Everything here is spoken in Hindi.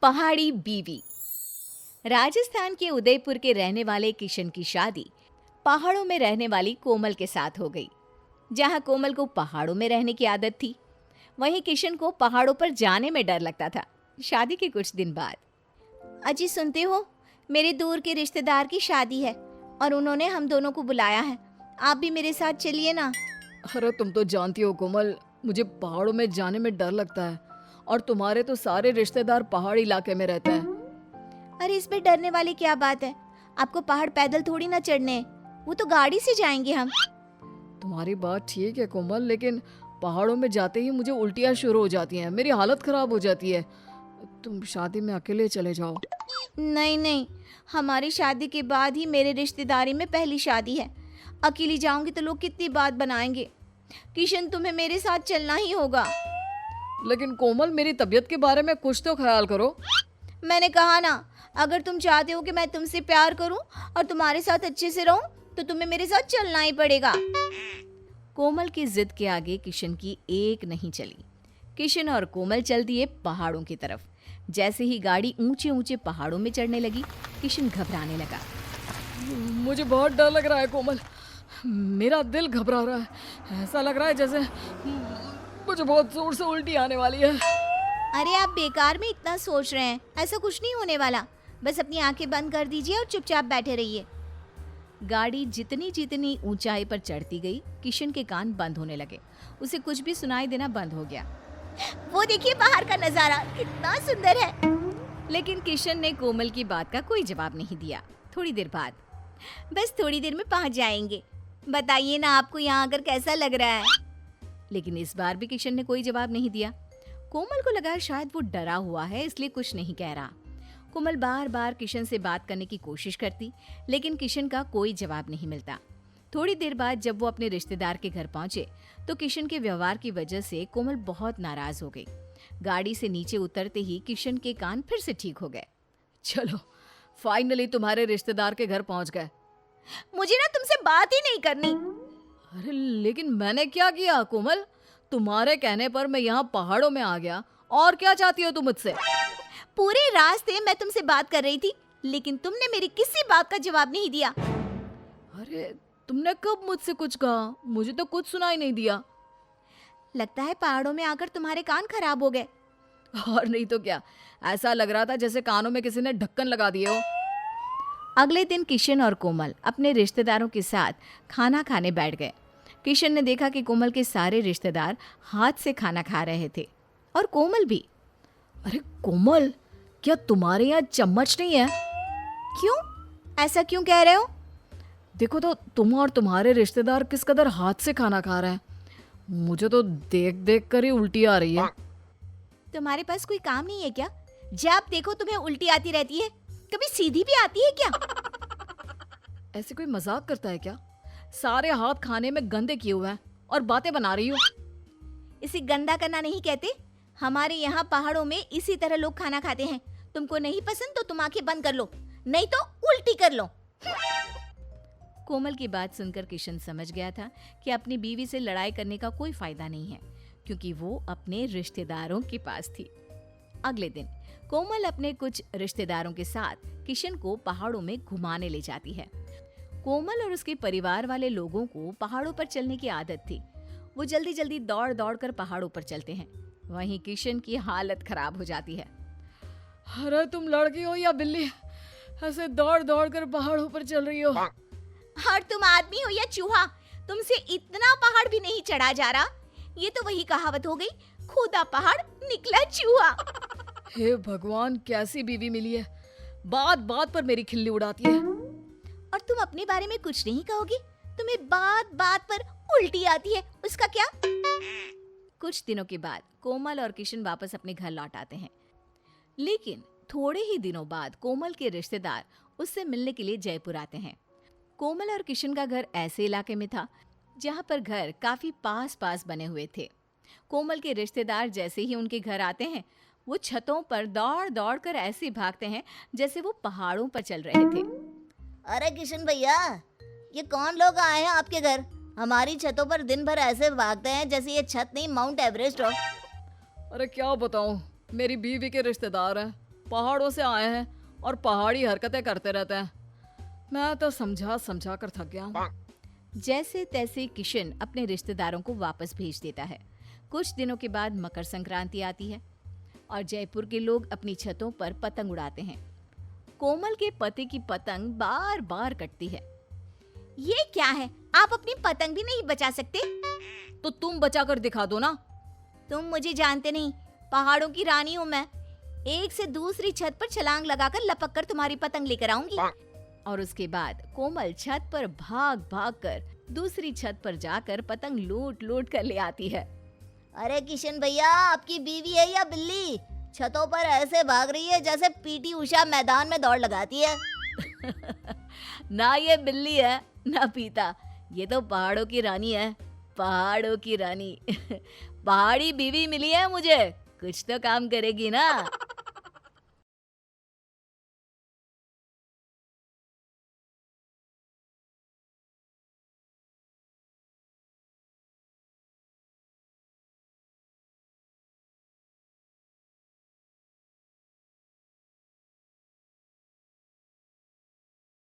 पहाड़ी बीवी। राजस्थान के उदयपुर के रहने वाले किशन की शादी पहाड़ों में रहने वाली कोमल के साथ हो गई। जहां कोमल को पहाड़ों में रहने की आदत थी, वहीं किशन को पहाड़ों पर जाने में डर लगता था। शादी के कुछ दिन बाद, अजी सुनते हो, मेरे दूर के रिश्तेदार की शादी है और उन्होंने हम दोनों को बुलाया है, आप भी मेरे साथ चलिए ना। अरे तुम तो जानती हो कोमल, मुझे पहाड़ों में जाने में डर लगता है और तुम्हारे तो सारे रिश्तेदार पहाड़ी इलाके में रहते हैं। अरे इसमें डरने वाली क्या बात है, आपको पहाड़ पैदल थोड़ी ना चढ़ने हैं, वो तो गाड़ी से जाएंगे हम। तुम्हारी बात ठीक है कोमल, लेकिन पहाड़ों में जाते ही मुझे उल्टियाँ शुरू हो जाती हैं, मेरी हालत खराब हो जाती है। तुम शादी में अकेले चले जाओ। नहीं नहीं, हमारी शादी के बाद ही मेरे रिश्तेदारी में पहली शादी है, अकेली जाऊंगी तो लोग कितनी बात बनाएंगे। किशन, तुम्हें मेरे साथ चलना ही होगा। लेकिन कोमल, मेरी तबीयत के बारे में कुछ तो ख्याल करो। मैंने कहा ना, अगर तुम चाहते हो कि मैं तुमसे प्यार करूं और तुम्हारे साथ अच्छे से रहूं, तो तुम्हें मेरे साथ चलना ही पड़ेगा। कोमल की जिद के आगे किशन की एक नहीं चली। किशन और कोमल चल दिए पहाड़ों की तरफ। जैसे ही गाड़ी ऊंचे ऊंचे पहाड़ों में चढ़ने लगी, किशन घबराने लगा। मुझे बहुत डर लग रहा है कोमल, मेरा दिल घबरा रहा है, ऐसा लग रहा है जैसे मुझे बहुत जोर से उल्टी आने वाली है। अरे आप बेकार में इतना सोच रहे हैं, ऐसा कुछ नहीं होने वाला। बस अपनी आंखें बंद कर दीजिए और चुपचाप बैठे रहिए। गाड़ी जितनी जितनी ऊंचाई पर चढ़ती गई, किशन के कान बंद होने लगे। उसे कुछ भी सुनाई देना बंद हो गया। वो देखिए, बाहर का नजारा कितना सुंदर है। लेकिन किशन ने कोमल की बात का कोई जवाब नहीं दिया। थोड़ी देर बाद, बस थोड़ी देर में पहुंच जाएंगे, बताइए ना आपको यहाँ आकर कैसा लग रहा है। लेकिन इस बार भी किशन ने कोई जवाब नहीं दिया। कोमल को लगा शायद वो डरा हुआ है, इसलिए कुछ नहीं कह रहा। कोमल बार बार किशन से बात करने की कोशिश करती, लेकिन किशन का कोई जवाब नहीं मिलता। थोड़ी देर बाद जब वो अपने रिश्तेदार के घर पहुंचे, तो किशन के व्यवहार की वजह से कोमल बहुत नाराज हो गई। गाड़ी से नीचे उतरते ही किशन के कान फिर से ठीक हो गए। चलो, फाइनली तुम्हारे रिश्तेदार के घर पहुंच गए। मुझे ना तुमसे बात ही नहीं करनी। अरे लेकिन मैंने क्या किया कोमल, तुम्हारे कहने पर मैं यहाँ पहाड़ों में आ गया, और क्या चाहती हो तुम मुझसे? पूरे रास्ते मैं तुमसे बात कर रही थी, लेकिन तुमने मेरी किसी बात का जवाब नहीं दिया। अरे तुमने कब मुझसे कुछ कहा? मुझे तो कुछ सुनाई नहीं दिया। लगता है पहाड़ों में आकर तुम्हारे कान खराब हो गए। और नहीं तो क्या, ऐसा लग रहा था जैसे कानों में किसी ने ढक्कन लगा दिए हो। अगले दिन किशन और कोमल अपने रिश्तेदारों के साथ खाना खाने बैठ गए। किशन ने देखा कि कोमल के सारे रिश्तेदार हाथ से खाना खा रहे थे, और कोमल भी। अरे कोमल, क्या तुम्हारे यहाँ चम्मच नहीं है? क्यों? ऐसा क्यों कह रहे हो? देखो तो, तुम और तुम्हारे रिश्तेदार किस कदर हाथ से खाना खा रहे हैं। मुझे तो देख देख कर ही उल्टी आ रही है। तुम्हारे पास कोई काम नहीं है क्या? जब देखो तुम्हें उल्टी आती रहती है, कभी सीधी भी आती है क्या? ऐसे कोई मजाक करता है क्या? सारे हाथ खाने में गंदे किए हुए हैं और बातें बना रही हो। इसे गंदा करना नहीं कहते। हमारे यहाँ पहाड़ों में इसी तरह लोग खाना खाते हैं। तुमको नहीं पसंद तो तुम आंखें बंद कर लो, नहीं तो उल्टी कर लो। कोमल की बात सुनकर किशन समझ गया था कि अपनी बीवी से लड़ाई करने का कोई फायदा नहीं है, क्योंकि वो अपने रिश्तेदारों के पास थी। अगले दिन कोमल अपने कुछ रिश्तेदारों के साथ किशन को पहाड़ों में घुमाने ले जाती है। कोमल और उसके परिवार वाले लोगों को पहाड़ों पर चलने की आदत थी। वो जल्दी जल्दी दौड़ दौड़ कर पहाड़ों पर चलते हैं। वहीं किशन की हालत खराब हो जाती है। अरे तुम लड़की हो या बिल्ली, ऐसे दौड़ दौड़ कर पहाड़ों पर चल रही हो? और तुम आदमी हो या चूहा, तुमसे इतना पहाड़ भी नहीं चढ़ा जा रहा। ये तो वही कहावत हो गई, खुदा पहाड़ निकला चूहा। हे भगवान, कैसी बीवी मिली है, बात बात पर मेरी खिल्ली उड़ाती है। और तुम अपने बारे में कुछ नहीं कहोगी? तुम्हें बात बात पर उल्टी आती है, उसका क्या? कुछ दिनों के बाद कोमल और किशन वापस अपने घर लौट आते हैं। लेकिन थोड़े ही दिनों बाद कोमल के रिश्तेदार उससे मिलने के लिए जयपुर आते हैं। कोमल और किशन का घर ऐसे इलाके में था जहां पर घर काफी पास पास बने हुए थे। कोमल के रिश्तेदार जैसे ही उनके घर आते हैं, वो छतों पर दौड़ दौड़ कर ऐसे भागते हैं जैसे वो पहाड़ों पर चल रहे थे। अरे किशन भैया, ये कौन लोग आए हैं आपके घर? हमारी छतों पर दिन भर ऐसे भागते हैं जैसे ये छत नहीं माउंट एवरेस्ट हो। अरे क्या बताऊं, मेरी बीवी के रिश्तेदार हैं। पहाड़ों से आए हैं और पहाड़ी हरकतें करते रहते हैं। मैं तो समझा समझा कर थक गया हूँ। जैसे तैसे किशन अपने रिश्तेदारों को वापस भेज देता है। कुछ दिनों के बाद मकर संक्रांति आती है और जयपुर के लोग अपनी छतों पर पतंग उड़ाते हैं। कोमल के पति की पतंग बार बार कटती है। ये क्या है, आप अपनी पतंग भी नहीं बचा सकते? तो तुम बचा कर दिखा दो ना। तुम मुझे जानते नहीं, पहाड़ों की रानी हूँ मैं। एक से दूसरी छत पर छलांग लगाकर लपक कर तुम्हारी पतंग लेकर आऊंगी। और उसके बाद कोमल छत पर भाग भाग कर दूसरी छत पर जाकर पतंग लूट लूट कर ले आती है। अरे किशन भैया, आपकी बीवी है या बिल्ली? छतों पर ऐसे भाग रही है जैसे पीटी उषा मैदान में दौड़ लगाती है। ना ये बिल्ली है ना पीता, ये तो पहाड़ों की रानी है, पहाड़ों की रानी। पहाड़ी बीवी मिली है मुझे, कुछ तो काम करेगी ना।